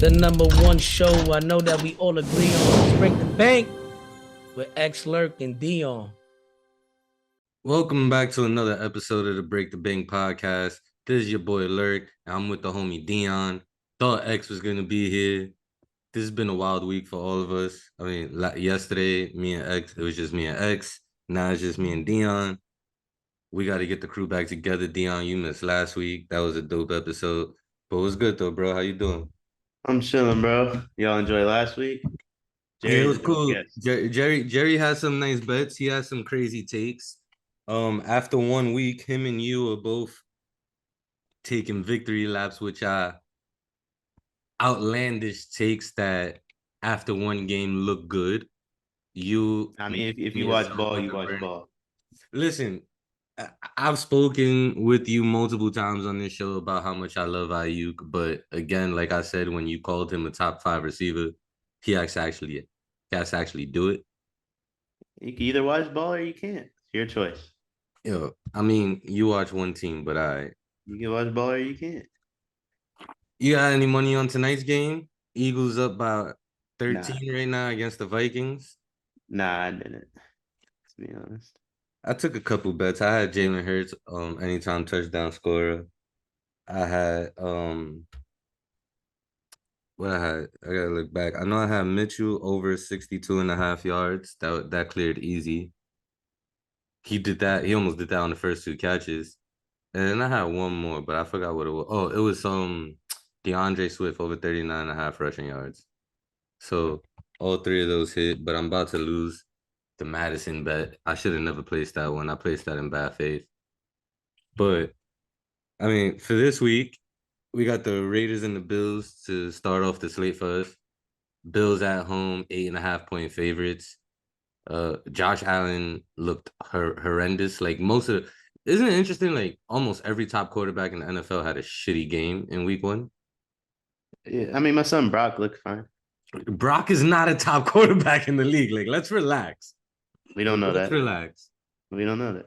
The number one show I know that we all agree on is Break the Bank with Lerk and Deion. Welcome back to another episode of the Break the Bank podcast. This is your boy Lerk, and I'm with the homie Deion. Thought X was gonna be here. This has been a wild week for all of us. I mean, yesterday, me and X, it was just me and X. Now it's just me and Deion. We got to get the crew back together. Deion, you missed last week. That was a dope episode. But it was good though, bro. How you doing? I'm chilling, bro. Y'all enjoy last week? Yeah, it Jerry's was a dope cool. guest. Jerry had some nice bets. He had some crazy takes. After 1 week, him and you are both taking victory laps, which are outlandish takes that after one game look good. I mean, if you me as watch someone ball, you that watch ball. Listen, I've spoken with you multiple times on this show about how much I love Ayuk, but again, like I said, when you called him a top 5 receiver, he has to actually do it. You can either watch ball or you can't. It's your choice. Yo, I mean, you watch one team, but You can watch ball or you can't. you got any money on tonight's game? Eagles up by Nah, 13 right now against the Vikings. I didn't. To be honest, I took a couple bets. I had Jalen Hurts, anytime touchdown scorer. I had what I had. I gotta look back. I know I had Mitchell over 62 and a half yards. That cleared easy. He did that. He almost did that on the first two catches. And then I had one more, but I forgot what it was. Oh, it was DeAndre Swift over 39 and a half rushing yards. So all three of those hit, but I'm about to lose the Madison bet. I should have never placed that one. I placed that in bad faith. But I mean, for this week, we got the Raiders and the Bills to start off the slate for us. Bills at home, 8.5 point favorites. Josh Allen looked horrendous. Like isn't it interesting? Like almost every top quarterback in the NFL had a shitty game in week one. yeah. I mean, my son Brock looked fine. Brock is not a top quarterback in the league. Like, let's relax. We don't know Let's that. relax. We don't know that.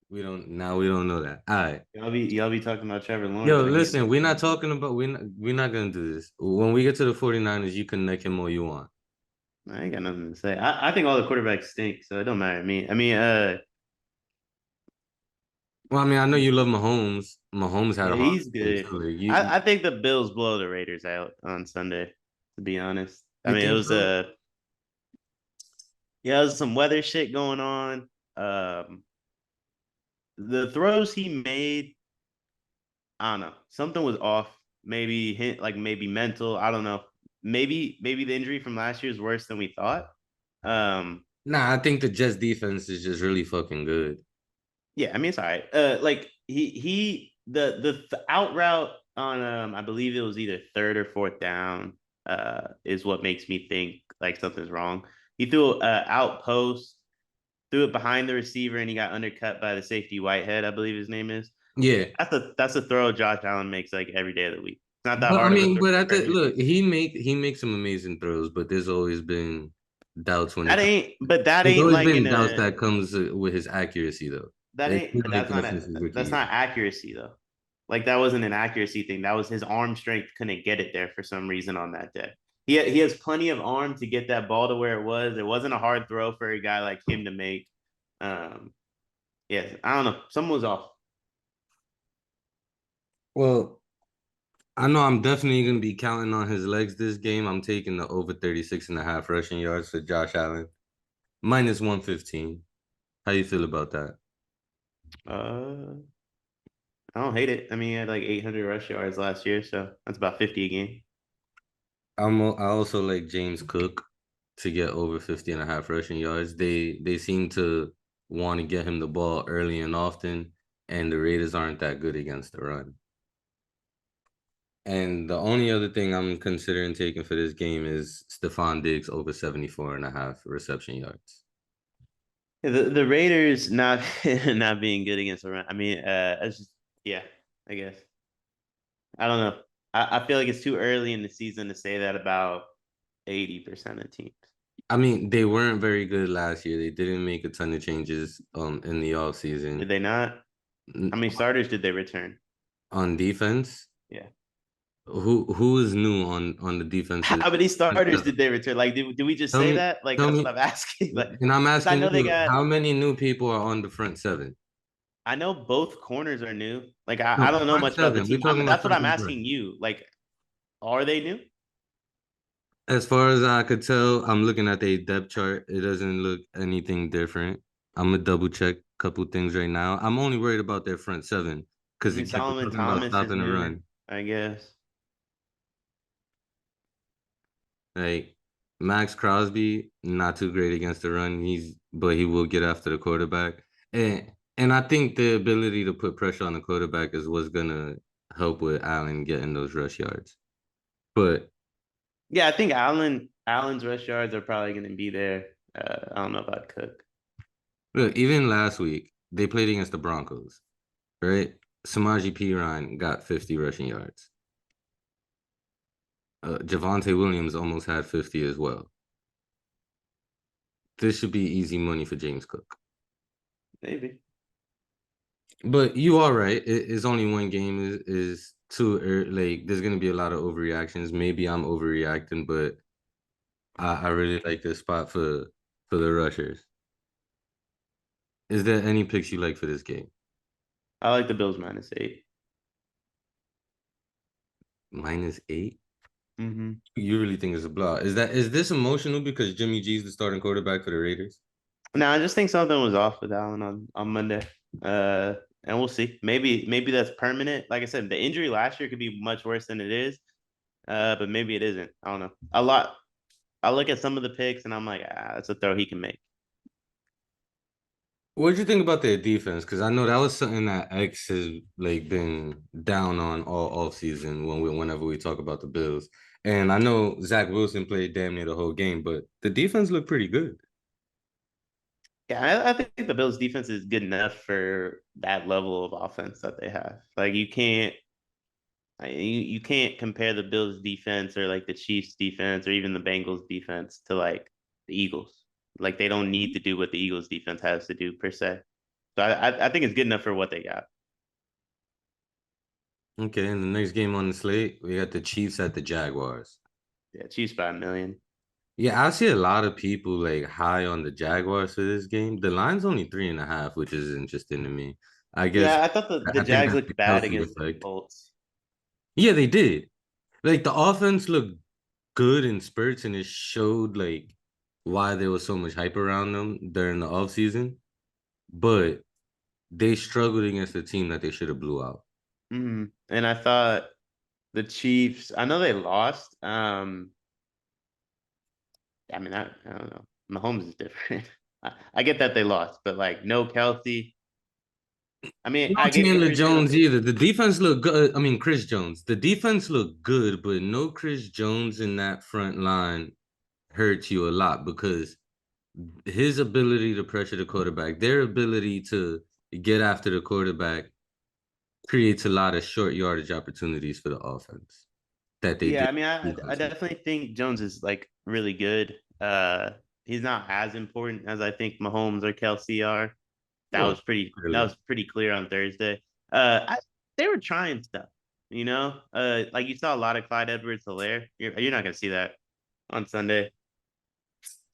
We don't know that. All right. Y'all be talking about Trevor Lawrence. Yo, listen, we're not talking about we're not gonna do this. When we get to the 49ers, you can neck him all you want. I ain't got nothing to say. I think all the quarterbacks stink, so it don't matter to me. I mean, Well, I mean, I know you love Mahomes. Mahomes had yeah, a hard he's game good. too. Like, I think the Bills blow the Raiders out on Sunday. To be honest, I you mean, it think was so? yeah, there's some weather shit going on. The throws he made, I don't know, something was off. Maybe hint like maybe mental. I don't know. Maybe the injury from last year is worse than we thought. Nah, I think the Jets defense is just really fucking good. Yeah, I mean it's all right. Like the out route on I believe it was either third or fourth down. Is what makes me think like something's wrong. He threw out post, threw it behind the receiver, and he got undercut by the safety Whitehead, I believe his name is. Yeah. That's a throw Josh Allen makes like every day of the week. It's not that But I hard of a mean, throw. but look, he makes some amazing throws, but there's always been doubts when it That comes. ain't, but that There's ain't always like been in doubts a that comes with his accuracy though. that It's ain't, been but like that since his rookie that's year. not accuracy though. Like that wasn't an accuracy thing. That was his arm strength couldn't get it there for some reason on that day. He has plenty of arm to get that ball to where it was. It wasn't a hard throw for a guy like him to make. Um, yes, I don't know. Someone was off. Well, I know I'm definitely gonna be counting on his legs this game. I'm taking the over 36 and a half rushing yards for Josh Allen. Minus 115. How you feel about that? Uh, I don't hate it. I mean, he had like 800 rush yards last year, so that's about 50 a game. I also like James Cook to get over 50 and a half rushing yards. They seem to want to get him the ball early and often, and the Raiders aren't that good against the run. And the only other thing I'm considering taking for this game is Stephon Diggs over 74 and a half reception yards. The Raiders not not being good against the run. I mean, it's just yeah, I guess. I don't know. I feel like it's too early in the season to say that about 80% of teams. I mean, they weren't very good last year. They didn't make a ton of changes in the Did offseason. they not? How many starters did they return? On defense, Yeah. Who is new on the defensive? How many starters did they return? Like, did we just Tell say me, that? Like, tell that's me, what I'm asking. Like, and I'm 'cause I asking know they you, got. how many new people are on the front seven? I know both corners are new. Like, I No, don't know front much about the seven. We're team. talking about That's what first I'm and second. asking you. Like, are they new? As far as I could tell, I'm looking at the depth chart. It doesn't look anything different. I'm gonna double check a couple things right now. I'm only worried about their front seven I because mean, again, we're Solomon talking about Thomas is stopping the new, run. I guess. Like Max Crosby, not too great against the run. But he will get after the quarterback. And I think the ability to put pressure on the quarterback is what's gonna help with Allen getting those rush yards. But Yeah, I think Allen's rush yards are probably going to be there. I don't know about Cook. look, even last week they played against the Broncos, right? Samaje Perine got 50 rushing yards. Javonte Williams almost had 50 as well. This should be easy money for James Cook. Maybe. But you are right. It's only one game is too early. Like there's gonna be a lot of overreactions. Maybe I'm overreacting, but I really like this spot for the rushers. Is there any picks you like for this game? I like the Bills -8. -8? Mm-hmm. You really think it's a blowout? Is this emotional because Jimmy G's the starting quarterback for the Raiders? No, I just think something was off with Allen on Monday. And we'll see. Maybe that's permanent. Like I said, the injury last year could be much worse than it is. But maybe it isn't. I don't know. I look at some of the picks and I'm like, that's a throw he can make. What did you think about their defense? Because I know that was something that X has like been down on all off season whenever we talk about the Bills. And I know Zach Wilson played damn near the whole game, but the defense looked pretty good. Yeah, I think the Bills defense is good enough for that level of offense that they have. Like you can't compare the Bills defense or like the Chiefs defense or even the Bengals defense to like the Eagles. Like they don't need to do what the Eagles defense has to do per se. So I think it's good enough for what they got. Okay, and the next game on the slate, we got the Chiefs at the Jaguars. Yeah, Chiefs by a million. Yeah, I see a lot of people like high on the Jaguars for this game. The line's only 3.5, which is interesting to me. I guess Yeah, I thought the I think Jags that's the looked bad Kelsey against the effect. Colts. Yeah, they did. Like the offense looked good in spurts, and it showed like why there was so much hype around them during the offseason. But they struggled against a team that they should have blew out. And I thought the Chiefs, I know they lost. I mean, I don't know. Mahomes is different. I get that they lost, but like no Kelsey. I mean, No I get Chandler Chris Jones. Jones either. The defense looked good. I mean, Chris Jones. The defense looked good, but no Chris Jones in that front line hurts you a lot because his ability to pressure the quarterback, their ability to get after the quarterback creates a lot of short yardage opportunities for the offense that they Yeah, did I mean, I defensively. definitely think Jones is like really good. He's not as important as I think Mahomes or Kelsey are. Well, That clearly. was pretty clear on Thursday. They were trying stuff, you know. Like you saw a lot of Clyde Edwards-Helaire. You're not gonna see that on Sunday.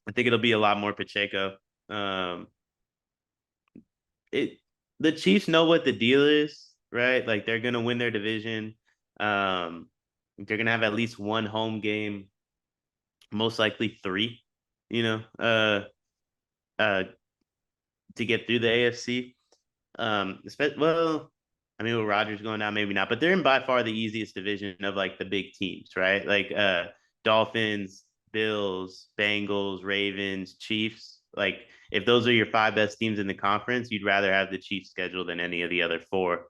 I think it'll be a lot more Pacheco. Um, it the Chiefs know what the deal is, right? Like they're gonna win their division. Um, they're gonna have at least one home game, most likely three. You know, uh, to get through the AFC. Well, I mean, with Rodgers going down, maybe not, but they're in by far the easiest division of like the big teams, right? Like Dolphins, Bills, Bengals, Ravens, Chiefs. Like if those are your five best teams in the conference, you'd rather have the Chiefs schedule than any of the other four.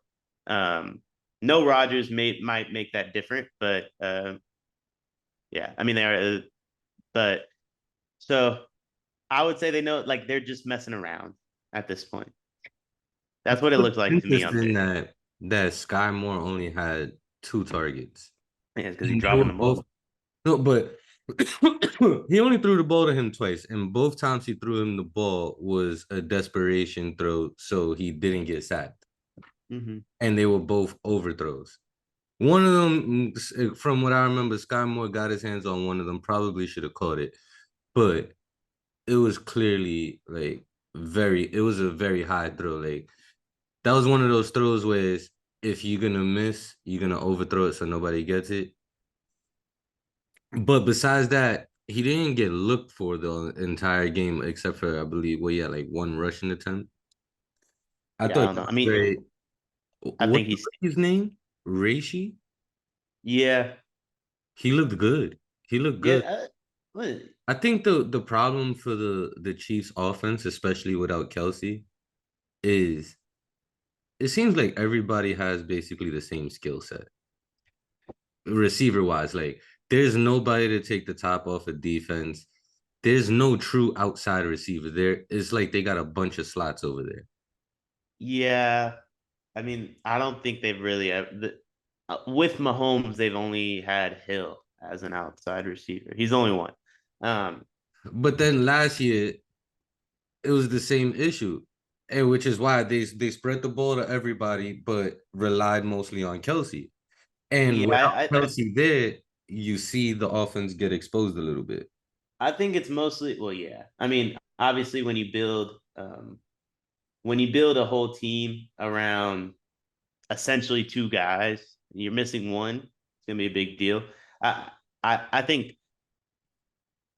Um, no Rodgers might make that different, but yeah, I mean they are. But so I would say they know, like they're just messing around at this point. I That's thought what it it looked was like to me on interesting Thursday. that Sky Moore only had 2 targets. Yeah, because he's And they dropping were the both ball. no, but he only threw the ball to him twice, and both times he threw him the ball was a desperation throw, so he didn't get sacked. Mm-hmm. And they were both overthrows. One of them, from what I remember, Sky Moore got his hands on one of them. Probably should have caught it, but it was clearly like very. It was a very high throw. Like that was one of those throws where if you're gonna miss, you're gonna overthrow it so nobody gets it. But besides that, he didn't get looked for the entire game except for I believe he had like one rushing attempt. I Yeah, I thought don't that know. I was mean, very. I What's think he's his name? Reishi. yeah, He looked good. He looked yeah. good. What- I think the problem for the Chiefs offense, especially without Kelsey, is it seems like everybody has basically the same skill set, receiver wise. Like there's nobody to take the top off of defense. There's no true outside receiver. There it's like they got a bunch of slots over there. yeah. I mean, I don't think they've really with Mahomes, they've only had Hill as an outside receiver. He's the only one. Um, But then last year it was the same issue. And which is why they spread the ball to everybody, but relied mostly on Kelsey. And yeah, without Kelsey there, you see the offense get exposed a little bit. I think it's mostly well, yeah. I mean, obviously, when you build a whole team around essentially two guys, you're missing one. It's gonna be a big deal. I I think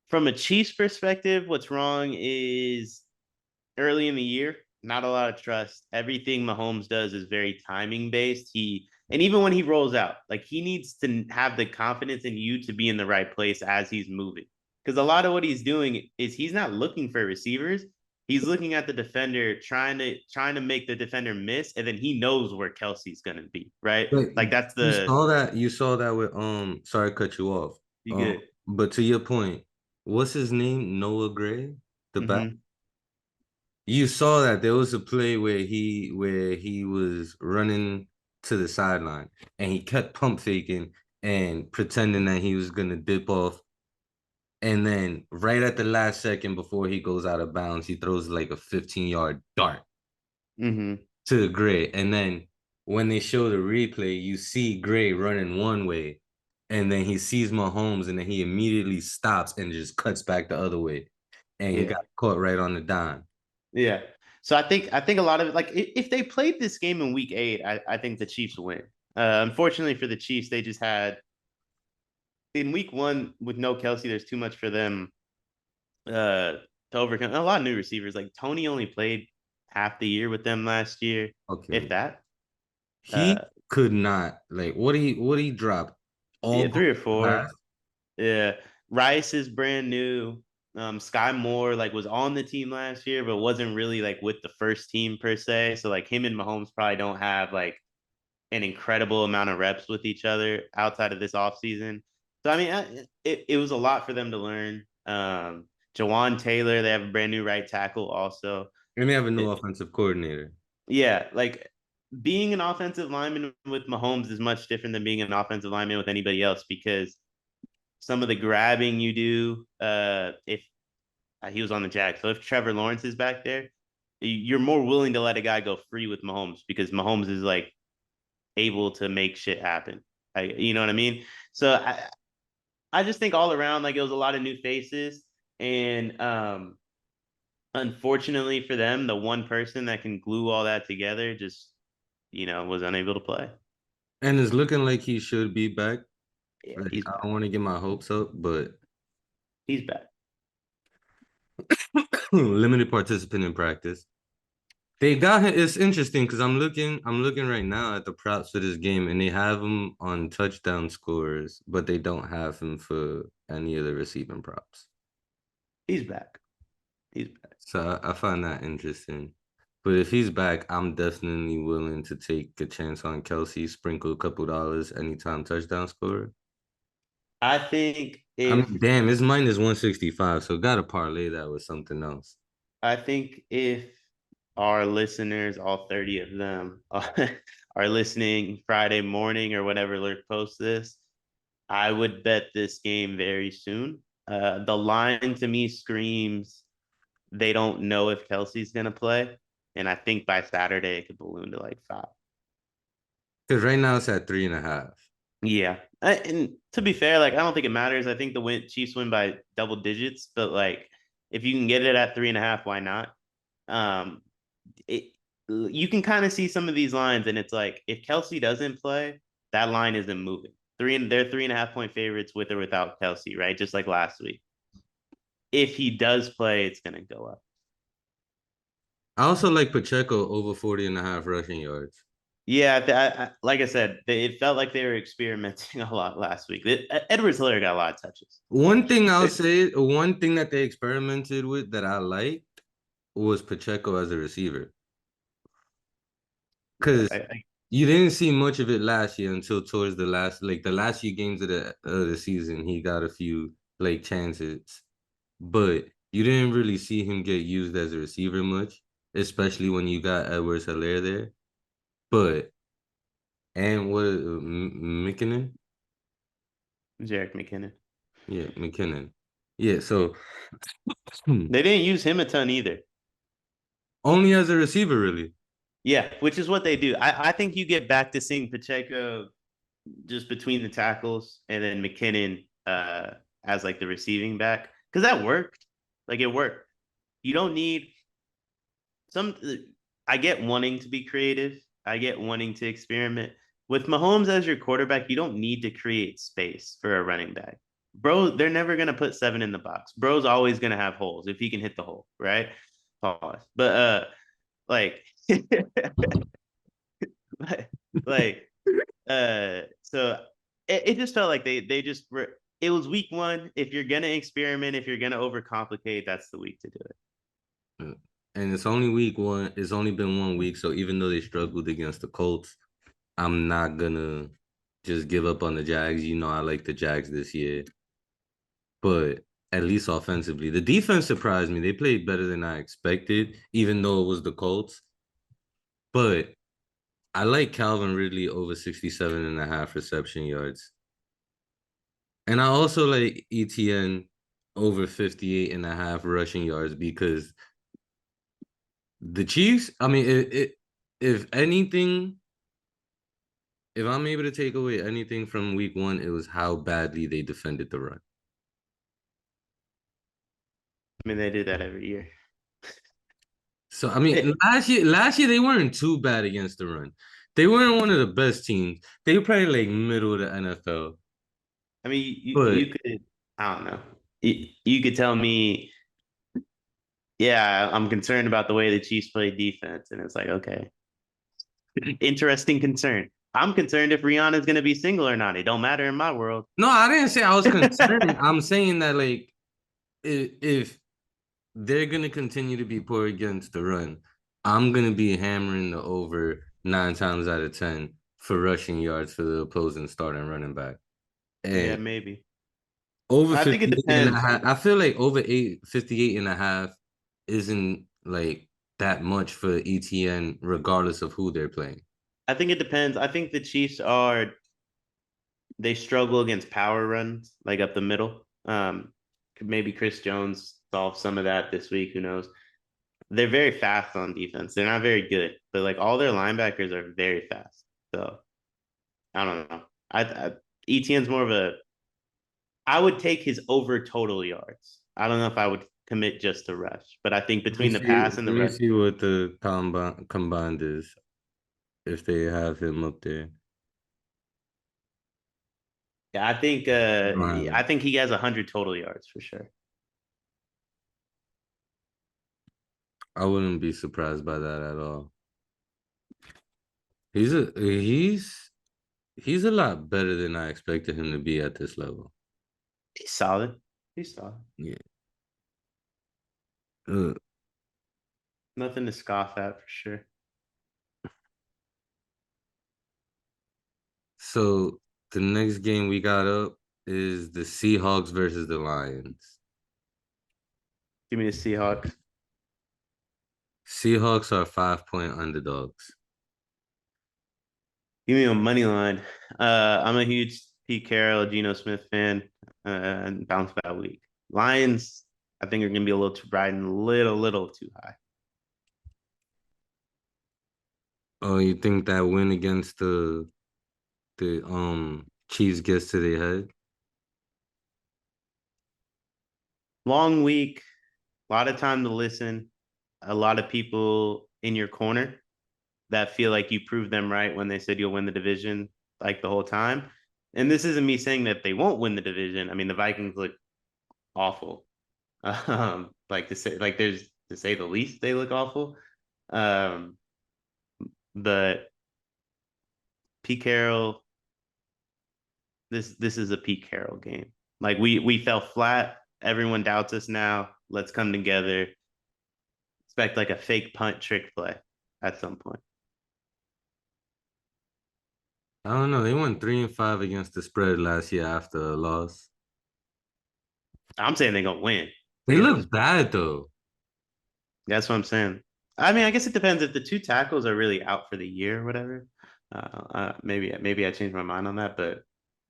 from a Chiefs perspective, what's wrong is early in the year, not a lot of trust. Everything Mahomes does is very timing based. And even when he rolls out, like he needs to have the confidence in you to be in the right place as he's moving. Because a lot of what he's doing is he's not looking for receivers. He's looking at the defender, trying to make the defender miss, and then he knows where Kelsey's gonna be, right? But Like that's you the saw that with sorry to cut you off. you good. But to your point, what's his name? Noah Gray, the back. Mm-hmm. You saw that there was a play where he was running to the sideline and he kept pump faking and pretending that he was gonna dip off. And then right at the last second before he goes out of bounds, he throws like a 15-yard dart Mm-hmm. to Gray. And then when they show the replay, you see Gray running one way, and then he sees Mahomes, and then he immediately stops and just cuts back the other way. And he Yeah. got caught right on the dime. Yeah. So I think a lot of it, like if they played this game in week 8, I think the Chiefs win. Unfortunately for the Chiefs, they just had in week 1 with no Kelsey. There's too much for them to overcome. A lot of new receivers. Like Tony only played half the year with them last year, if Okay. that. He Uh, could not like what he dropped all yeah, but 3 or 4. pass. Yeah, Rice is brand new. Sky Moore like was on the team last year, but wasn't really like with the first team per se. So like him and Mahomes probably don't have like an incredible amount of reps with each other outside of this offseason. So I mean, it was a lot for them to learn. Jawan Taylor, they have a brand new right tackle also. And they have a new It, offensive coordinator. yeah, like being an offensive lineman with Mahomes is much different than being an offensive lineman with anybody else because some of the grabbing you do, if he was on the Jags, so if Trevor Lawrence is back there, you're more willing to let a guy go free with Mahomes because Mahomes is like able to make shit happen. You know what I mean? So I just think all around, like it was a lot of new faces, and unfortunately for them, the one person that can glue all that together just was unable to play. And it's looking like he should be back. Yeah, Like, he's I back. don't want to get my hopes up, but He's back. limited participant in practice. They got him. It's interesting because I'm looking right now at the props for this game, and they have him on touchdown scores, but they don't have him for any of the receiving props. He's back. He's back. So I find that interesting. But if he's back, I'm definitely willing to take a chance on Kelsey, sprinkle a couple dollars anytime touchdown score. I think I if mean, damn, his minus 165, so gotta parlay that with something else. I think if our listeners, all 30 of them, are listening Friday morning or whenever Lurk posts this, I would bet this game very soon. The line to me screams they don't know if Kelsey's going to play. And I think by Saturday it could balloon to like 5. Because right now it's at 3.5. Yeah. And to be fair, like I don't think it matters. I think the Chiefs win by double digits, but like if you can get it at 3.5, why not? Um, it you can kind of see some of these lines, and it's like if Kelsey doesn't play, that line isn't moving. They're 3.5 point favorites with or without Kelsey, right? Just like last week. If he does play, it's gonna go up. I also like Pacheco over 40 and a half rushing yards. Yeah, like I said, it felt like they were experimenting a lot last week. Edwards-Helaire got a lot of touches. One thing I'll say, one thing that they experimented with that I liked was Pacheco as a receiver. Yeah, Because you didn't see much of it last year until towards the last few games of the season, he got a few like chances, but you didn't really see him get used as a receiver much, especially when you got Edwards-Helaire there. But and what McKinnon? Jerick McKinnon. Yeah, McKinnon. Yeah, so They didn't use him a ton either. only as a receiver, really. Yeah, which is what they do. I think you get back to seeing Pacheco just between the tackles and then McKinnon as like the receiving back because that worked. Like it worked. You don't need some. I get wanting to be creative. I get wanting to experiment. With Mahomes as your quarterback, you don't need to create space for a running back. Bro, they're never gonna put 7 in the box. Bro's always gonna have holes if he can hit the hole, right? Pause. But like like so it just felt like they just were it was week one. If you're gonna experiment, if you're gonna overcomplicate, that's the week to do it. And it's only week one. It's only been 1 week, so even though they struggled against the Colts, I'm not gonna just give up on the Jags. You know, I like the Jags this year, but at least offensively, the defense surprised me. They played better than I expected, even though it was the Colts. But I like Calvin Ridley over 67 and a half reception yards. And I also like ETN over 58 and a half rushing yards because the Chiefs, I mean, if anything, if I'm able to take away anything from week one, it was how badly they defended the run. I mean, they do that every year. So I mean, last year they weren't too bad against the run. They weren't one of the best teams. They were probably like middle of the NFL. I mean, But you could, I don't know. You could tell me, yeah, I'm concerned about the way the Chiefs play defense. And it's like, okay, interesting concern. I'm concerned if Rihanna's going to be single or not. It don't matter in my world. no, I didn't say I was concerned. I'm saying that like if they're gonna continue to be poor against the run, I'm gonna be hammering the over 9 times out of 10 for rushing yards for the opposing starting running back. Yeah, And maybe. over I think it 58 and a depends. half, I feel like over 58 and a half isn't like that much for ETN, regardless of who they're playing. I think it depends. I think the Chiefs they struggle against power runs, like up the middle. Maybe Chris Jones solve some of that this week. Who knows? They're very fast on defense. They're not very good, but like all their linebackers are very fast. So I don't know. ETN's more of a. I would take his over total yards. I don't know if I would commit just to rush, but I think between the pass and Let the me rush, see what the combined is if they have him up there. yeah, Right. I think he has 100 total yards for sure. I wouldn't be surprised by that at all. He's a lot better than I expected him to be at this level. He's solid. He's solid. Yeah. Uh, Nothing to scoff at for sure. so the next game we got up is the Seahawks versus the Lions. Give me the Seahawks. Seahawks are 5 point underdogs. Give me a money line. I'm a huge Pete Carroll, Geno Smith fan, and bounce back week. Lions, I think are going to be a little too riding a little too high. Oh, you think that win against the Chiefs gets to their head. Long week, a lot of time to listen, a lot of people in your corner that feel like you proved them right when they said you'll win the division like the whole time. And this isn't me saying that they won't win the division. I mean, the Vikings look awful. Like to say the least, they look awful. Um, but Pete Carroll, this is a Pete Carroll game. Like we fell flat. Everyone doubts us now. Let's come together. Expect like a fake punt trick play at some point. I don't know. They went 3-5 against the spread last year after a loss. I'm saying they're gonna win. They Forget this. look bad though. That's what I'm saying. I mean, I guess it depends if the two tackles are really out for the year or whatever. Maybe I changed my mind on that, but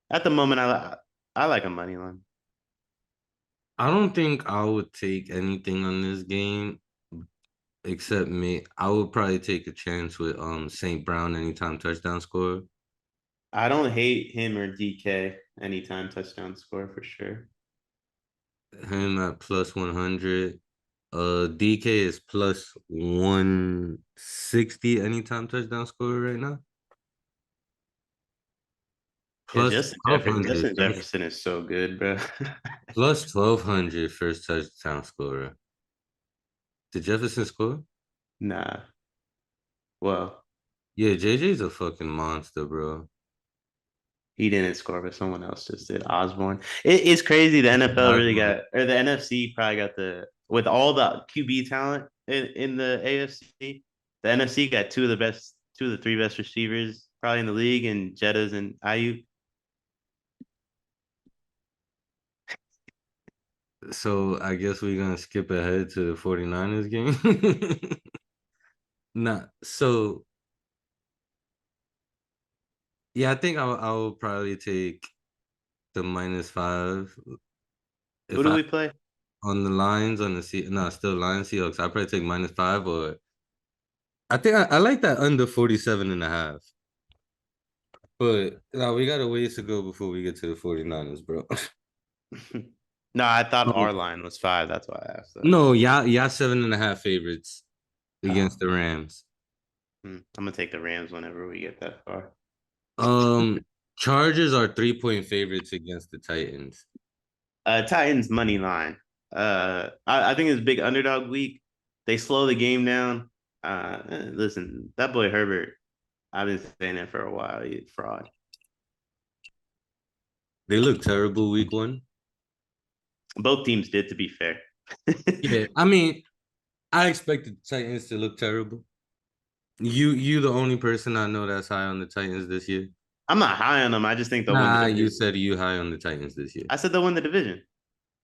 at the moment, I like a money line. I don't think I would take anything on this game except me. I would probably take a chance with St. Brown anytime touchdown score. I don't hate him or DK anytime touchdown score for sure. Him at plus 100. DK is plus 160 anytime touchdown score right now. Yeah, Plus 1200. Justin Jefferson is so good, bro. Plus 1200 first touchdown scorer. Did Jefferson score? Nah. Well, Yeah, JJ's a fucking monster, bro. he didn't score, but someone else just did. Osborne. It's crazy. The NFL really got, or the NFC probably got with all the QB talent in the AFC. The NFC got two of the three best receivers probably in the league, and Jettas and Ayuk. So I guess we're gonna skip ahead to the 49ers game. Nah, so yeah, I think I will probably take the -5 Who if do I we play? on the lines on the still Lions Seahawks. I probably take -5 or I think I like that under 47.5. But no, we got a ways to go before we get to the 49ers, bro. No, I thought Oh, our line was 5. That's why I asked that. no, yeah, 7.5 favorites Oh, against the Rams. I'm gonna take the Rams whenever we get that far. Um, Chargers are 3-point favorites against the Titans. Titans money line. I think it's big underdog week. They slow the game down. Listen, that boy Herbert, I've been saying it for a while. He's fraud. They look terrible week 1. Both teams did, to be fair. Yeah, I mean, I expected the Titans to look terrible. You the only person I know that's high on the Titans this year. I'm not high on them. I just think they'll win the Nah, you division. said you high on the Titans this year. I said they'll win the division.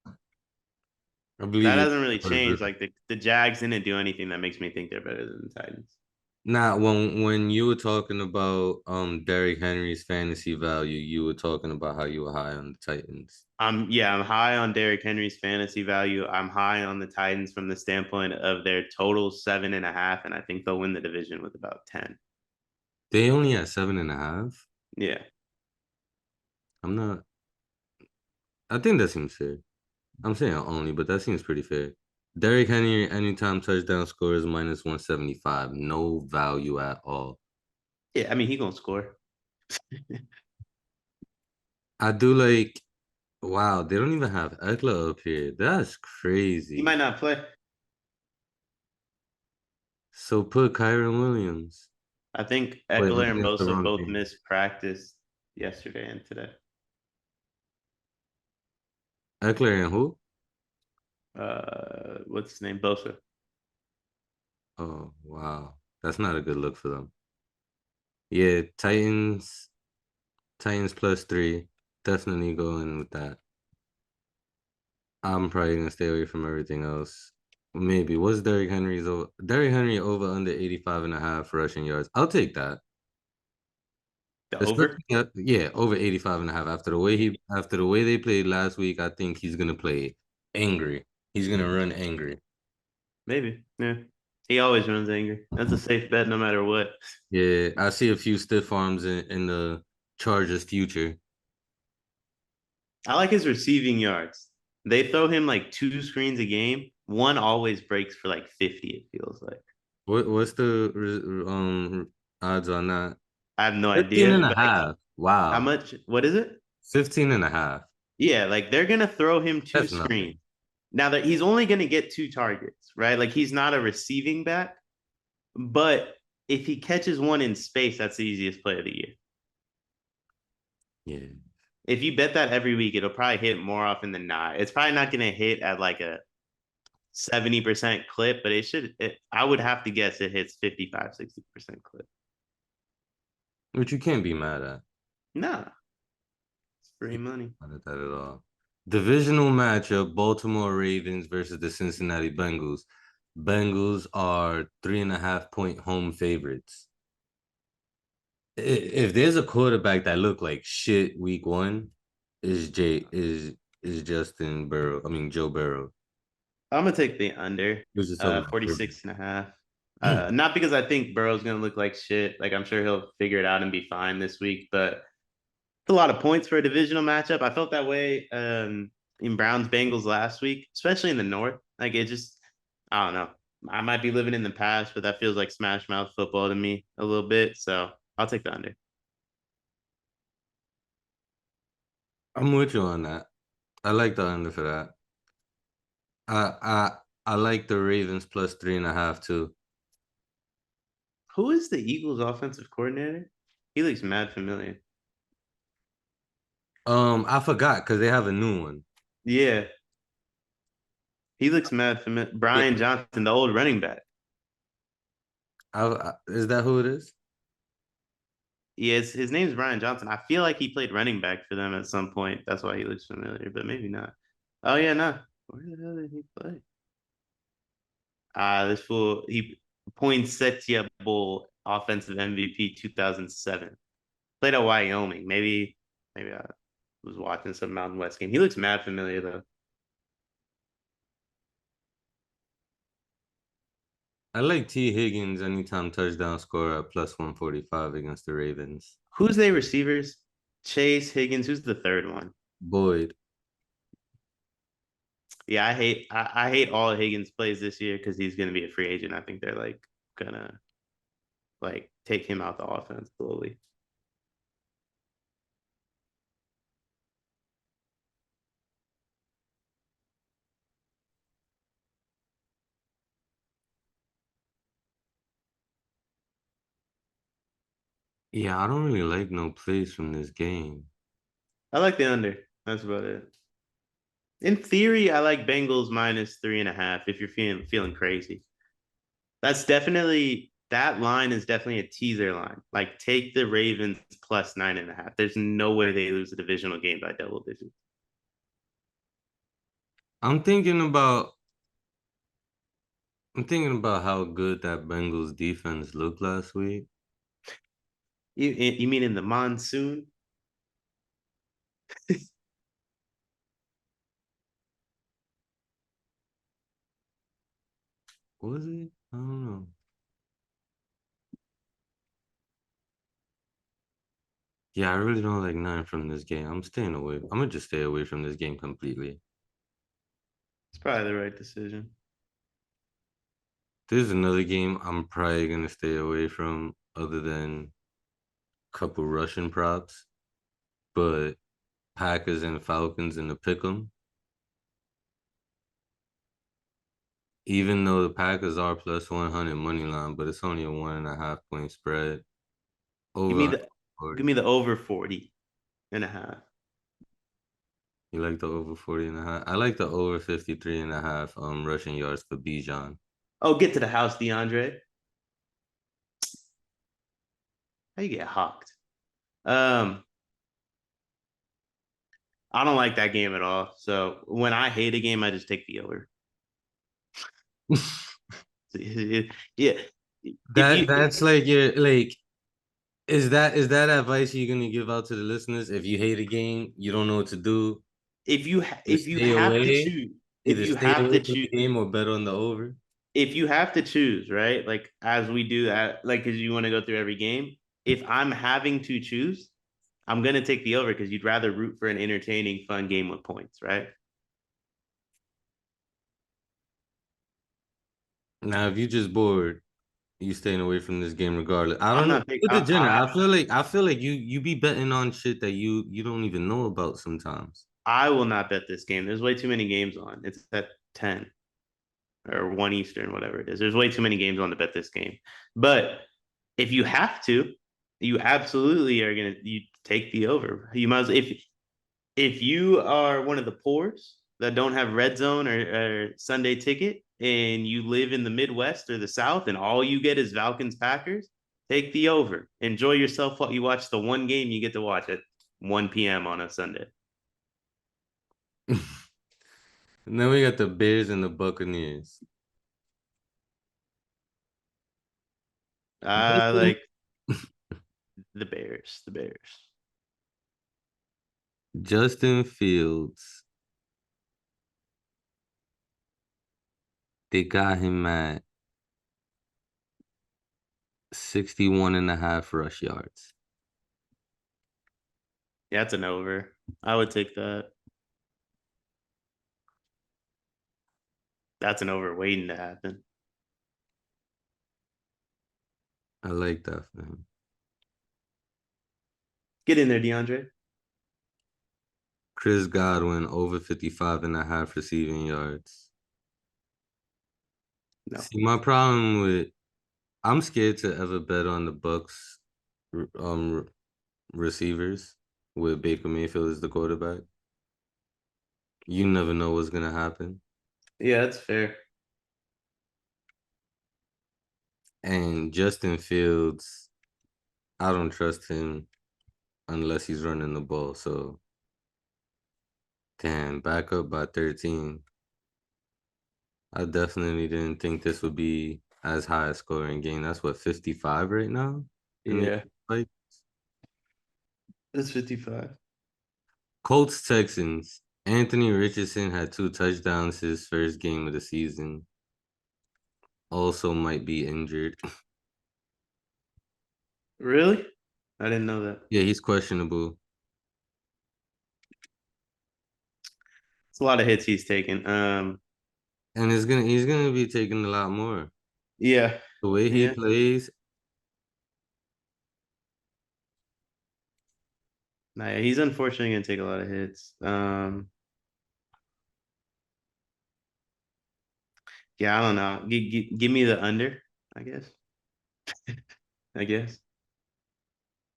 I believe That you. hasn't really changed. Like the Jags didn't do anything that makes me think they're better than the Titans. Nah, when you were talking about Derrick Henry's fantasy value, you were talking about how you were high on the Titans. I'm high on Derrick Henry's fantasy value. I'm high on the Titans from the standpoint of their total 7.5, and I think they'll win the division with about 10. They only at 7.5. Yeah. I'm not. I think that seems fair. I'm saying only, but that seems pretty fair. Derrick Henry anytime touchdown score is -175. No value at all. Yeah, I mean he gonna score. I do like. Wow, they don't even have Eckler up here. That's He crazy. might not play. So put Kyron Williams. I think Wait, Eckler and against the Bosa wrong both team. missed practice yesterday and today. Eckler and who? What's his name? Bosa. Oh, wow. That's not a good look for them. Yeah, Titans +3. Definitely going with that. I'm probably gonna stay away from everything else. Maybe. What's Derrick Henry over under 85.5 rushing yards? I'll take that. The over. Especially yeah, over 85.5. After the way they played last week, I think he's gonna play angry. He's gonna run angry. Maybe. Yeah. He always runs angry. That's a safe bet no matter what. Yeah, I see a few stiff arms in the Chargers future. I like his receiving yards. They throw him like 2 screens a game. One always breaks for like 50, it feels like. What's the odds on that? I have no 15 idea, and a but like half. how Wow. much? What is it? 15 and a half. Yeah, like they're gonna throw him two That's nothing. screens. Now that he's only gonna get 2 targets, right? Like he's not a receiving back, but if he catches one in space, that's the easiest play of the year. Yeah. If you bet that every week, it'll probably hit more often than not. It's probably not gonna hit at like a 70% clip, but I would have to guess it hits 55, 60% clip. Which you can't be mad at. Nah, it's free money. Not at that at all. Divisional matchup: Baltimore Ravens versus the Cincinnati Bengals. Bengals are 3.5 point home favorites. If there's a quarterback that looked like shit week one, is Justin Burrow. I mean Joe Burrow. I'm gonna take the under, He was just talking about 46 and a half. Not because I think Burrow's gonna look like shit. Like I'm sure he'll figure it out and be fine this week, but it's a lot of points for a divisional matchup. I felt that way in Browns Bengals last week, especially in the North. Like it just, I don't know. I might be living in the past, but that feels like smash mouth football to me a little bit. So I'll take the under. I'm with you on that. I like the under for that. I I I like the Ravens plus 3.5 too. Who is the Eagles offensive coordinator? He looks mad familiar. I forgot because they have a new one. Yeah, he looks mad familiar. Yeah, Brian Johnson, the old running back. is that who it is? Yes, his name's Brian Johnson. I feel like he played running back for them at some point. That's why he looks familiar, but maybe not. Oh yeah, no. Where the hell did he play? This fool he Poinsettia Bowl offensive MVP 2007. Played at Wyoming. Maybe I was watching some Mountain West game. He looks mad familiar though. I like T. Higgins anytime touchdown score at plus 145 against the Ravens. Who's they receivers? Chase Higgins. Who's the third one? Boyd. Yeah, I hate all Higgins plays this year because he's gonna be a free agent. I think they're like gonna like take him out the offense slowly. Yeah, I don't really like no plays from this game. I like the under. That's about it. In theory, I like Bengals minus 3.5 if you're feeling crazy. That line is definitely a teaser line. Like take the Ravens plus 9.5. There's no way they lose a divisional game by double digits. I'm thinking about I'm thinking about how good that Bengals defense looked last week. You mean in the monsoon? Was it? I don't know. Yeah, I really don't like nine from this game. I'm staying away. I'm gonna just stay away from this game completely. It's probably the right decision. There's another game I'm probably gonna stay away from other than a couple Russian props, but Packers and Falcons in the pick'em. Even though the Packers are plus 100 money line, but it's only a 1.5 point spread. Give me Over the give 40. me the over 40.5. You like the over 40 and a half? I like the over 53 and a half rushing yards for Bijan. Oh, get to the house, DeAndre. How you get hawked? Um, I don't like that game at all. So when I hate a game, I just take the over. Yeah. That's like your like is that advice you're gonna give out to the listeners? If you hate a game, you don't know what to do, If you have to choose, if either you stay have away to from choose, the game or bet on the over. if you have to choose, right? Like as we do that, like because you want to go through every game. If I'm having to choose, I'm gonna take the over because you'd rather root for an entertaining, fun game with points, right? Now, if you just bored, you staying away from this game regardless. I I'm don't know. not big. With the Jenner, I feel like you be betting on shit that you don't even know about sometimes. I will not bet this game. There's way too many games on. It's at 10 or 1 Eastern, whatever it is. There's way too many games on to bet this game. But if you have to, you absolutely are gonna you take the over. You might as if you are one of the poors that don't have red zone or Sunday ticket and you live in the Midwest or the South and all you get is Falcons Packers, take the over. Enjoy yourself while you watch the one game you get to watch at 1 p.m. on a Sunday. And then we got the Bears and the Buccaneers. Like the Bears. The Bears. Justin Fields. They got him at 61.5 rush yards. Yeah, it's an over. I would take that. That's an over waiting to happen. I like that for him. Get in there, DeAndre. Chris Godwin over 55.5 receiving yards. No. See, my problem with I'm scared to ever bet on the Bucks receivers with Baker Mayfield as the quarterback. You never know what's gonna happen. Yeah, that's fair. And Justin Fields, I don't trust him unless he's running the ball. So damn, back up by 13. I definitely didn't think this would be as high a scoring game. That's what 55 right now? Yeah. Like That's 55. Colts Texans. Anthony Richardson had 2 touchdowns his first game of the season. Also might be injured. Really? I didn't know that. Yeah, he's questionable. It's a lot of hits he's taken. And he's gonna be taking a lot more. Yeah. The way he Yeah. plays, Nah, yeah, he's unfortunately gonna take a lot of hits. Yeah, I don't know. Give me the under, I guess. I guess.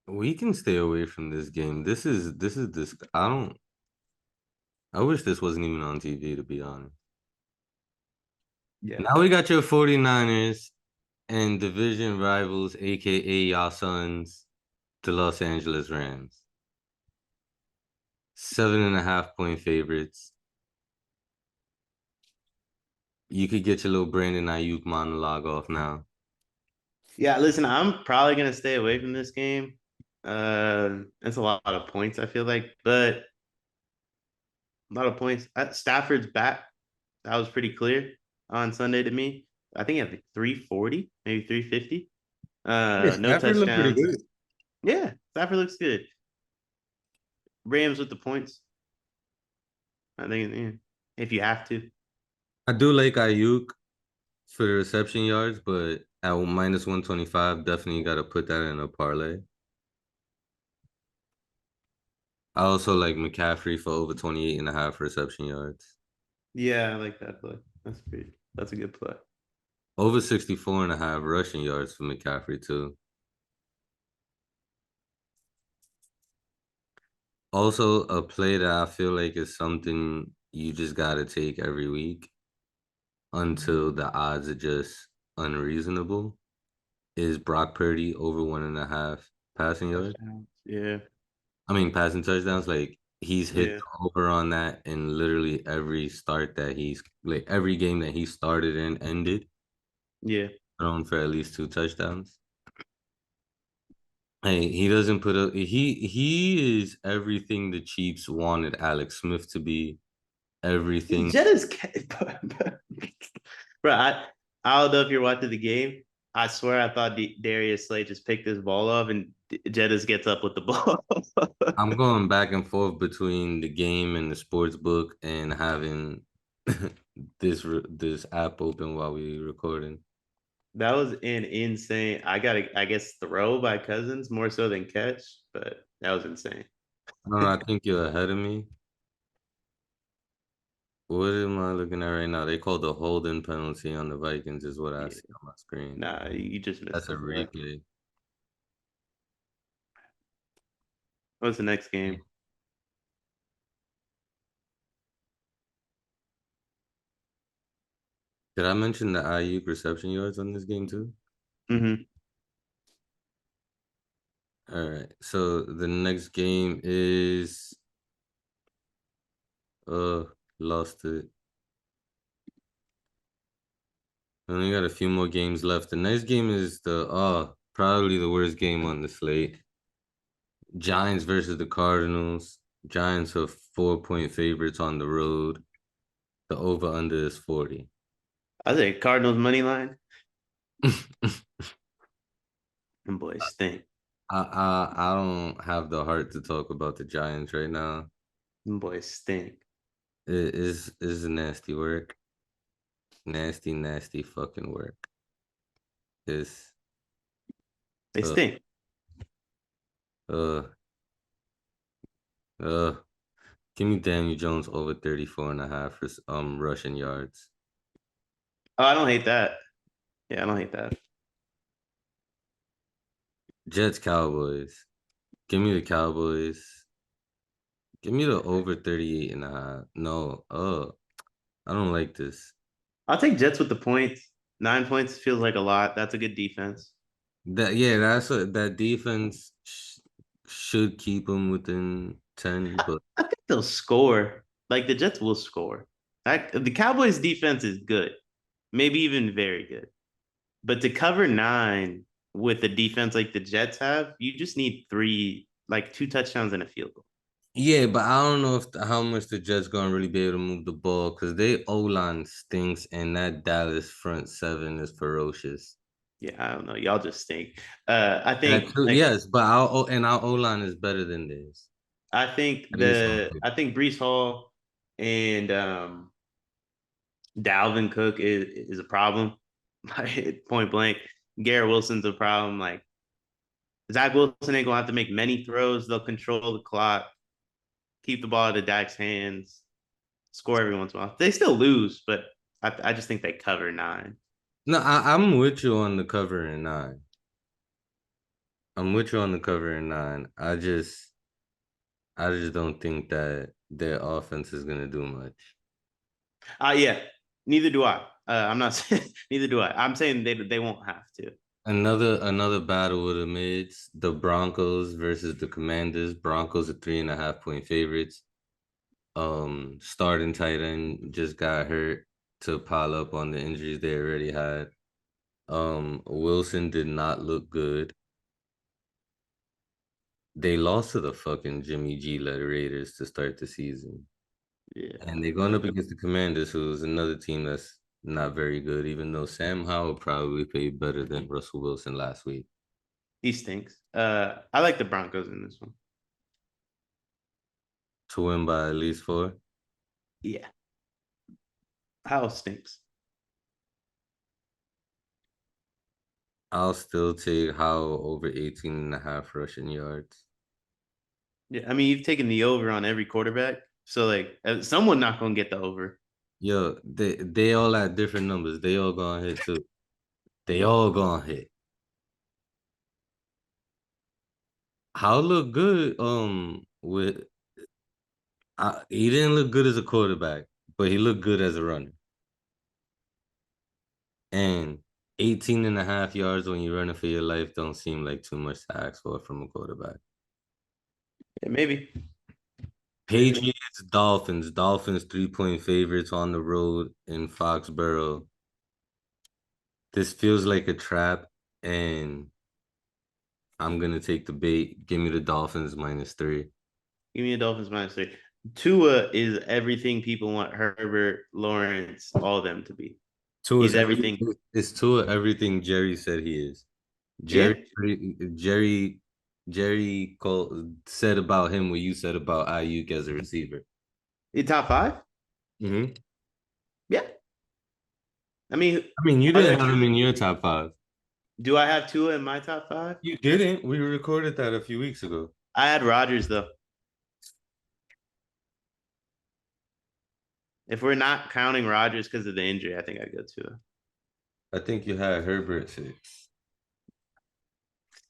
we can stay away from this game. This I wish this wasn't even on TV, to be honest. Yeah. Now we got your 49ers and division rivals, aka y'all sons, the Los Angeles Rams. 7.5 point favorites. You could get your little Brandon Ayuk monologue off now. Yeah, listen, I'm probably gonna stay away from this game. It's a lot of points, I feel like, but a lot of points. Stafford's back. That was pretty clear on Sunday to me. I think he had like 340, maybe 350. Yeah, No Stafford looked pretty touchdowns. good. Yeah, Stafford looks good. Rams with the points. I think yeah, if you have to. I do like Ayuk for the reception yards, but at minus 125, definitely got to put that in a parlay. I also like McCaffrey for over 28.5 reception yards. Yeah, I like that play. That's a good play. Over 64.5 rushing yards for McCaffrey, too. Also, a play that I feel like is something you just got to take every week until the odds are just unreasonable is Brock Purdy over 1.5 passing yards. Touchdowns. Yeah. I mean, passing touchdowns. Like he's hit Yeah. the over on that in literally every start that he's like every game that he started and ended, Yeah. thrown for at least 2 touchdowns. Hey, he doesn't put up. He is everything the Chiefs wanted Alex Smith to be. Everything. Jetta's bro. I don't know if you're watching the game. I swear I thought Darius Slay just picked this ball up and Jettis gets up with the ball. I'm going back and forth between the game and the sports book and having this app open while we recording. That was an insane. I guess, throw by Cousins more so than catch, but that was insane. I don't know. I think you're ahead of me. What am I looking at right now? They called the holding penalty on the Vikings, is what I Yeah. see on my screen. Nah, you just missed That's a the play. replay. What's the next game? Did I mention the Ayuk reception yards on this game too? Mm-hmm. All right. So the next game is uh lost it. We only got a few more games left. The next game is the probably the worst game on the slate. Giants versus the Cardinals. Giants are 4-point favorites on the road. The over under is 40. I think Cardinals money line. Them boys stink. I don't have the heart to talk about the Giants right now. Them boys stink. It is nasty work. Nasty, nasty fucking work. It's They uh stink. uh uh give me Daniel Jones over 34.5 for rushing yards. Oh, I don't hate that. Yeah, I don't hate that. Jets Cowboys. Give me the Cowboys. Give me the over 38.5. No, I don't like this. I'll take Jets with the points. 9 points feels like a lot. That's a good defense. That defense should keep them within 10, but I think they'll score. Like the Jets will score. The Cowboys defense is good, maybe even very good. But to cover 9 with a defense like the Jets have, you just need like 2 touchdowns and a field goal. yeah, but I don't know if how much the Jets gonna really be able to move the ball because they O-line stinks and that Dallas front seven is ferocious. Yeah, I don't know. Y'all just stink. I That think too, like yes, but our O-line is better than this. At least on paper. I think Brees Hall and Dalvin Cook is a problem. Point blank. Garrett Wilson's a problem. Like Zach Wilson ain't gonna have to make many throws. They'll control the clock, keep the ball out of Dak's hands, score every once in a while. They still lose, but I just think they cover 9. No, I'm with you on the cover in 9. I'm with you on the cover in 9. I just don't think that their offense is gonna do much. Yeah, neither do I. I'm not saying neither do I. I'm saying they won't have to. Another battle with the mids, the Broncos versus the Commanders. Broncos are 3.5 point favorites. Starting tight end just got hurt to pile up on the injuries they already had. Wilson did not look good. They lost to the fucking Jimmy G led Raiders to start the season. Yeah. And they're going up against the Commanders, who's another team that's not very good, even though Sam Howell probably played better than Russell Wilson last week. He stinks. I like the Broncos in this one. To win by at least 4. Yeah. Howell stinks. I'll still take Howell over 18.5 rushing yards. Yeah, I mean you've taken the over on every quarterback, so like someone not gonna get the over. Yo, they all at different numbers. They all gonna hit too. They all gonna hit. How look good? With he didn't look good as a quarterback, but he looked good as a runner. And 18.5 yards when you're running for your life don't seem like too much to ask for from a quarterback. Yeah, maybe. Patriots, Dolphins. Dolphins 3-point favorites on the road in Foxborough. This feels like a trap, and I'm gonna take the bait. Give me the Dolphins -3. Give me a Dolphins -3. Tua is everything people want Herbert, Lawrence, all of them to be. Tua He's is everything. It's Tua everything Jerry said he is. Yeah. Jerry Jerry Cole said about him what you said about Ayuk as a receiver. In top 5? Mm-hmm. Yeah. I mean, You are there didn't have him in your top 5. do I have Tua in my top 5? You didn't. We recorded that a few weeks ago. I had Rodgers though. If we're not counting Rodgers because of the injury, I think I'd go Tua. I think you had Herbert 6.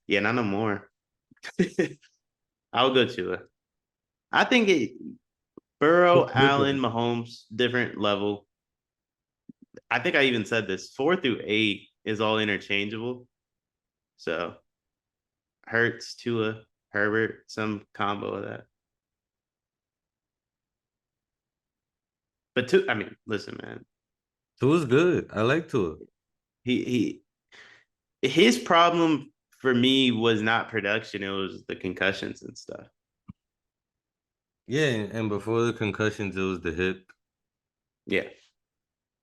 Yeah, not no more. I'll go Tua. I think Burrow, Allen, Mahomes, different level. I think I even said this 4 through 8 is all interchangeable. So Hurts, Tua, Herbert, some combo of that. But I mean, listen, man. Tua's good. I like Tua. He his problem for me was not production, it was the concussions and stuff. Yeah, and before the concussions, it was the hip. Yeah.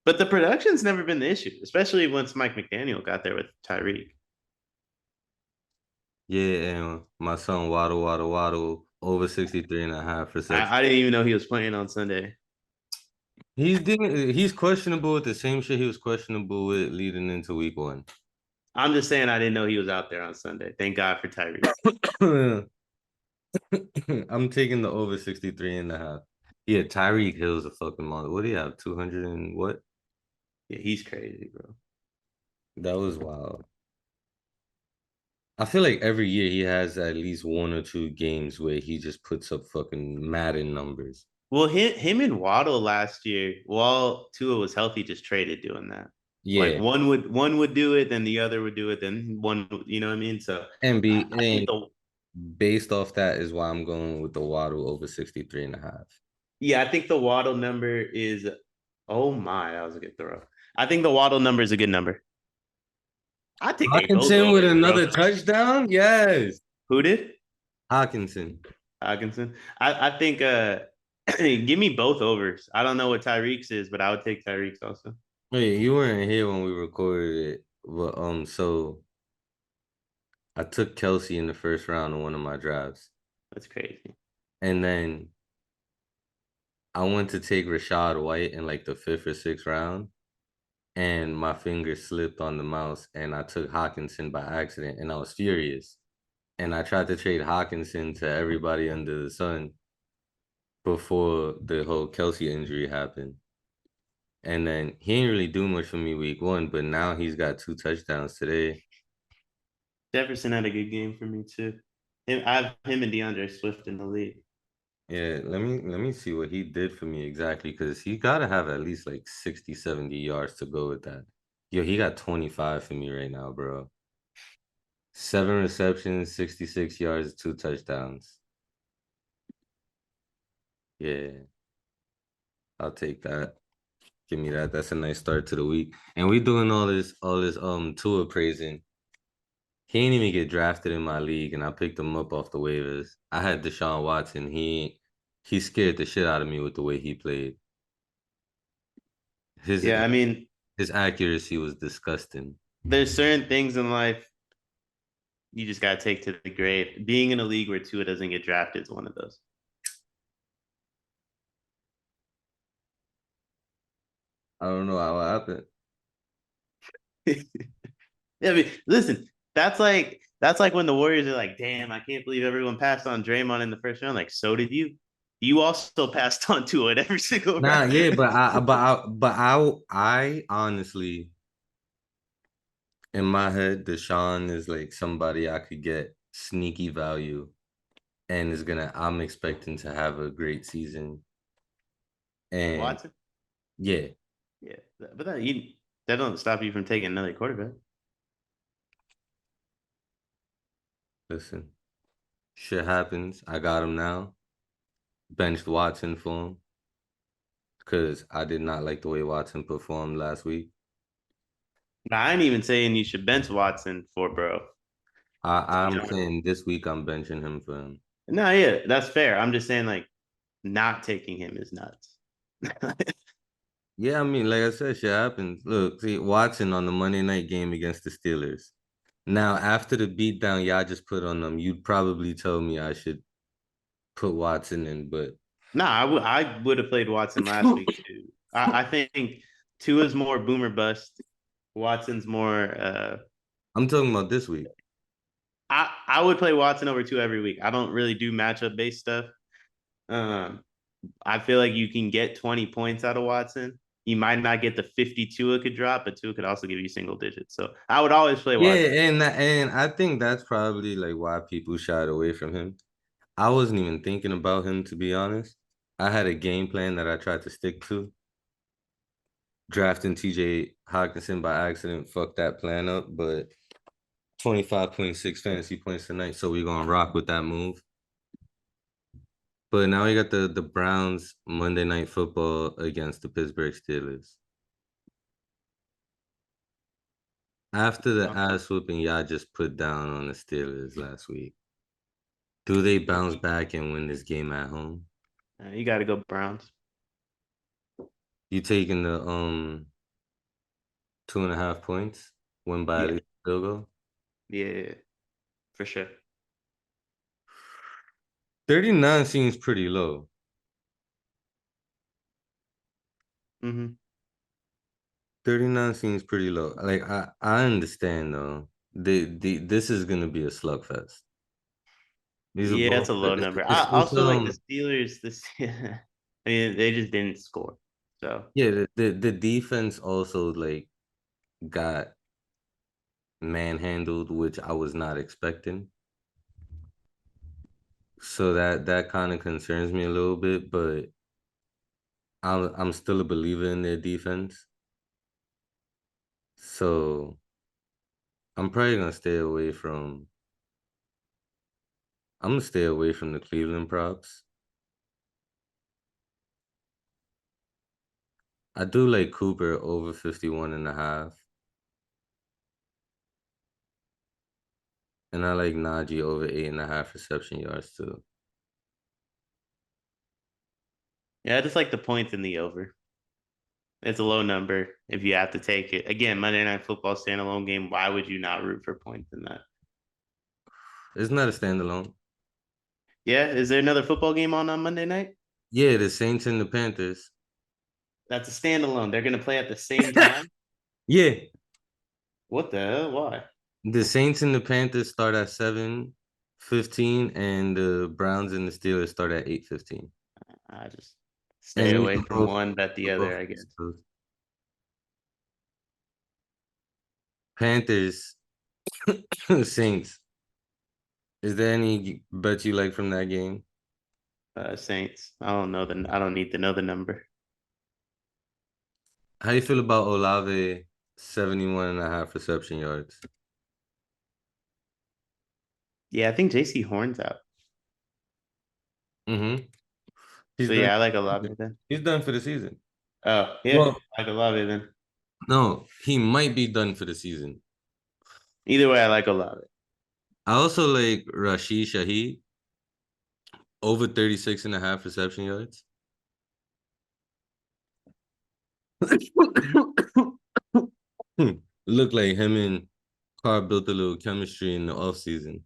But the production's never been the issue, especially once Mike McDaniel got there with Tyreek. Yeah, and my son Waddle over 63.5 receptions. I didn't even know he was playing on Sunday. He's questionable with the same shit he was questionable with leading into week 1. I'm just saying I didn't know he was out there on Sunday. Thank God for Tyreek. I'm taking the over 63.5. Yeah, Tyreek Hill's a fucking monster. What do you have? 200 and what? Yeah, he's crazy, bro. That was wild. I feel like every year he has at least 1 or 2 games where he just puts up fucking Madden numbers. Well, him and Waddle last year, while Tua was healthy, just traded doing that. Like Yeah, one would do it, then the other would do it, then one, you know what I mean? So I think and based off that is why I'm going with the Waddle over 63.5. I think the Waddle number is, oh my, that was a good throw. I think the Waddle number is a good number. I think they both Hawkinson with over, bro. another touchdown? Yes. Who did? Hawkinson. Hawkinson. I think give me both overs. I don't know what Tyreek's is, but I would take Tyreek's also. Wait, you weren't here when we recorded it. But so I took Kelsey in the first round of one of my drafts. That's crazy. And then I went to take Rashad White in like the 5th or 6th round. And my finger slipped on the mouse and I took Hawkinson by accident and I was furious. And I tried to trade Hawkinson to everybody under the sun before the whole Kelsey injury happened. And then he didn't really do much for me week 1, but now he's got 2 touchdowns today. Jefferson had a good game for me too. I have him and DeAndre Swift in the league. Yeah, let me see what he did for me exactly because he got to have at least like 60, 70 yards to go with that. Yo, he got 25 for me right now, bro. 7 receptions, 66 yards, 2 touchdowns. Yeah, I'll take that. Give me that. That's a nice start to the week. And we doing all this Tua praising. He ain't even get drafted in my league, and I picked him up off the waivers. I had Deshaun Watson. He scared the shit out of me with the way he played. His Yeah, I mean, his accuracy was disgusting. there's certain things in life you just gotta take to the grave. Being in a league where Tua doesn't get drafted is one of those. I don't know how it happened. Yeah, I mean, listen, that's like when the Warriors are like, damn, I can't believe everyone passed on Draymond in the first round. Like, so did you. You also passed on to it every single Nah, round. yeah, but I honestly, in my head, Deshaun is like somebody I could get sneaky value, and I'm expecting to have a great season. And Watson. yeah, Yeah, but that doesn't stop you from taking another quarterback. listen, shit happens. I got him now. Benched Watson for him because I did not like the way Watson performed last week. Now, I ain't even saying you should bench Watson for bro. I'm saying this week I'm benching him for him. No, yeah, that's fair. I'm just saying like not taking him is nuts. Yeah, I mean, like I said, shit happens. Look, see Watson on the Monday night game against the Steelers. Now, after the beatdown y'all just put on them, you'd probably tell me I should put Watson in, but No, I would have played Watson last week too. I think Tua's more boomer bust. Watson's more. I'm talking about this week. I would play Watson over Tua every week. I don't really do matchup based stuff. Um, I feel like you can get 20 points out of Watson. You might not get the 50 Tua could drop, but Tua could also give you single digits. So I would always play Yeah, Watson. and I think that's probably like why people shied away from him. I wasn't even thinking about him, to be honest. I had a game plan that I tried to stick to. Drafting TJ Hawkinson by accident fucked that plan up, but 25.6 fantasy points tonight, so we're gonna rock with that move. But now we got the Browns Monday Night Football against the Pittsburgh Steelers. After the ass whooping y'all just put down on the Steelers last week, do they bounce back and win this game at home? You got to go Browns. You taking the 2.5 points, win by at Yeah, least a field goal? yeah, for sure. 39 seems pretty low. Mm-hmm. 39 seems pretty low. Like I understand though. This is gonna be a slugfest. These are Yeah, it's both a low number. I it's also like the Steelers. This, I mean, they just didn't score. So yeah, the defense also like got manhandled, which I was not expecting. So that kind of concerns me a little bit, but I'm still a believer in their defense. So I'm probably gonna stay away from I'm gonna stay away from the Cleveland props. I do like Cooper over 51.5. And I like Najee over 8.5 reception yards too. yeah, I just like the points in the over. It's a low number if you have to take it. Again, Monday Night Football standalone game. Why would you not root for points in that? It's not a standalone. Yeah, is there another football game on Monday night? Yeah, the Saints and the Panthers. That's a standalone. They're going to play at the same time. Yeah, What the hell? Why? the Saints and the Panthers start at 7:15, and the Browns and the Steelers start at 8:15. I just stay And these away are from both, one, bet the other, both I East guess. Coast. Panthers, Saints. Is there any bet you like from that game? Saints. I don't know I don't need to know the number. How do you feel about Olave 71.5 reception yards? Yeah, I think JC Horn's out. Mm-hmm. He's So done. yeah, I like a lot of then. He's done for the season. Oh yeah, Well, I like a lot of then. no, he might be done for the season. Either way, I like a lot of it. I also like Rashid Shaheed over 36.5 reception yards. Look like him and Carr built a little chemistry in the offseason.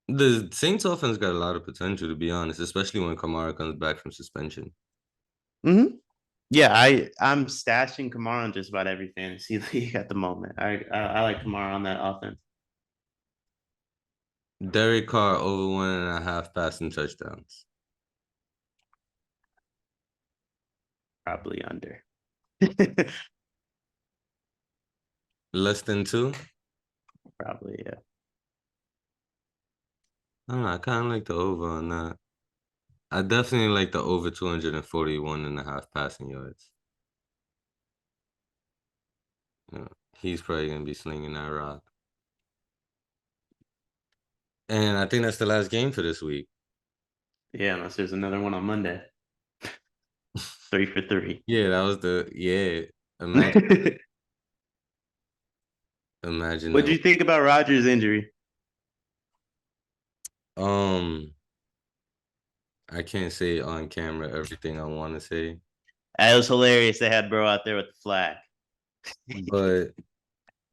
The Saints offense got a lot of potential, to be honest, especially when Kamara comes back from suspension. Mm-hmm. Yeah, I'm stashing Kamara on just about every fantasy league at the moment. I like Kamara on that offense. Derek Carr over 1.5 passing touchdowns. Probably under. Less than 2? Probably, yeah. I don't know. I kind of like the over on that. I definitely like the over 241.5 passing yards. Yeah, he's probably going to be slinging that rock. And I think that's the last game for this week. Yeah, unless there's another one on Monday. 3 for 3. Yeah, that was imagine imagine What do that. you think about Rodgers' injury? Um, I can't say on camera everything I want to say, It was hilarious. They had bro out there with the flag. but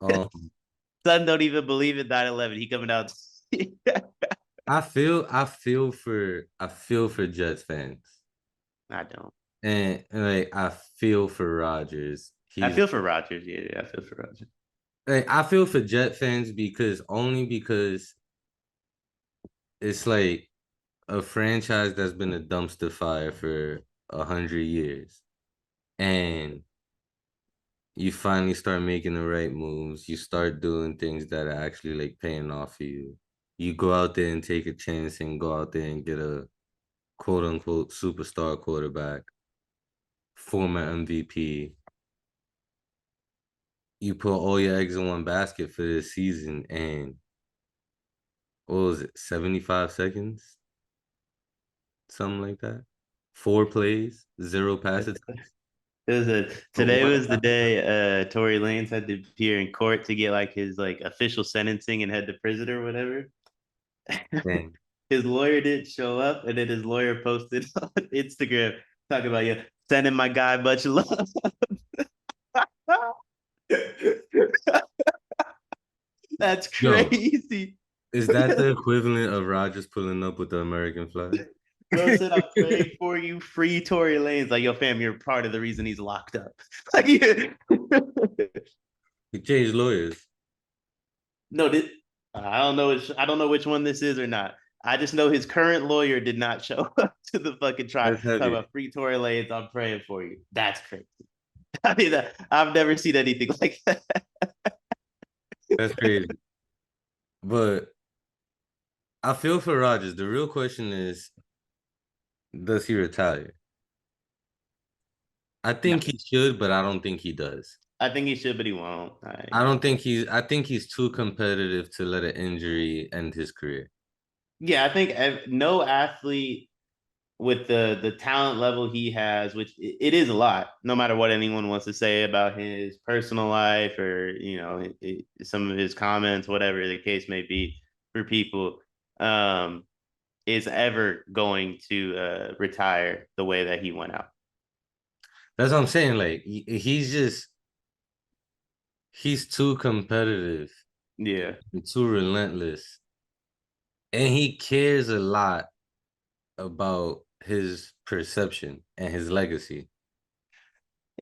Um, Son don't even believe in 9/11. He coming out. I feel for Jets fans. I don't. And like I feel for Rodgers. I He's feel for Rodgers. Yeah, I feel for Rodgers. like I feel for Jet fans because it's like a franchise that's been a dumpster fire for 100 years. And you finally start making the right moves. You start doing things that are actually like paying off for you. You go out there and take a chance and go out there and get a quote unquote superstar quarterback, former MVP. You put all your eggs in one basket for this season, and what was it, 75 seconds? Something like that. 4 plays, 0 pass attempts. Today What was the day Tory Lanez had to appear in court to get like his like official sentencing and head to prison or whatever. Dang. His lawyer didn't show up, and then his lawyer posted on Instagram talking about sending my guy much love. That's Yo, crazy. is that the equivalent of Rodgers pulling up with the American flag? Bro said, "I'm praying for you, free Tory Lanez." Like, yo, fam, you're part of the reason he's locked up. Like, yeah. He changed lawyers. No, I don't know which one this is or not. I just know his current lawyer did not show up to the fucking trial. That's Talk heavy. about free Tory Lanez. I'm praying for you. That's crazy. I mean, I've never seen anything like that. That's crazy. But I feel for Rodgers. The real question is, does he retire? I No, think he should, but I don't think he does. I think he should, but he won't. I think he's too competitive to let an injury end his career. Yeah, I think no athlete with the talent level he has, which it is a lot, no matter what anyone wants to say about his personal life or some of his comments, whatever the case may be for people, is ever going to retire the way that he went out. That's what I'm saying. Like he's too competitive Yeah. and too relentless. And he cares a lot about his perception and his legacy.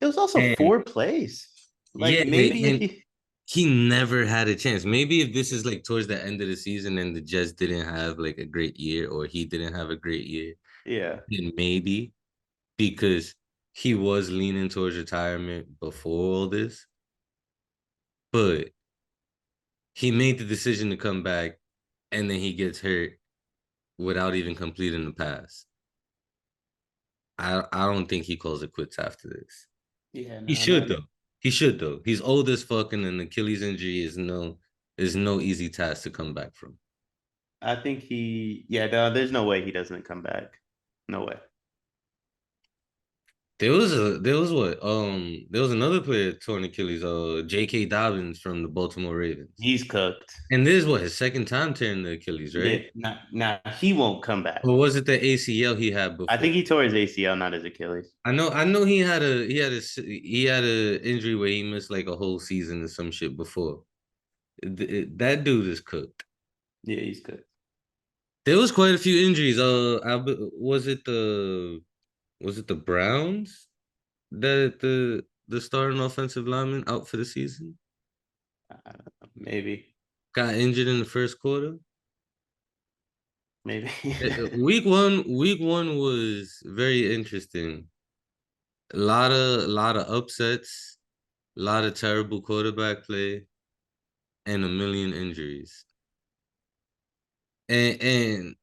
It was also And 4 plays. yeah, Like maybe if and he he never had a chance. Maybe if this is like towards the end of the season and the Jets didn't have like a great year or he didn't have a great year, yeah. then maybe because he was leaning towards retirement before all this. But he made the decision to come back and then he gets hurt without even completing the pass. I don't think he calls it quits after this. Yeah, He no, should no. though. He should though. He's old as fuck, and an Achilles injury is no easy task to come back from. I think no, there's no way he doesn't come back. No way. There was another player torn Achilles, J.K. Dobbins from the Baltimore Ravens. He's cooked. And this is what his second time tearing the Achilles, Yeah, right? now he won't come back. Or was it the ACL he had I before? think he tore his ACL, not his Achilles. I know he had a injury where he missed like a whole season or some shit before. That dude is cooked. Yeah, he's cooked. There was quite a few injuries. Was it the Browns that the starting offensive lineman out for the season Maybe, got injured in the first quarter? maybe. Week one was very interesting. A lot of upsets, a lot of terrible quarterback play, and a million injuries. And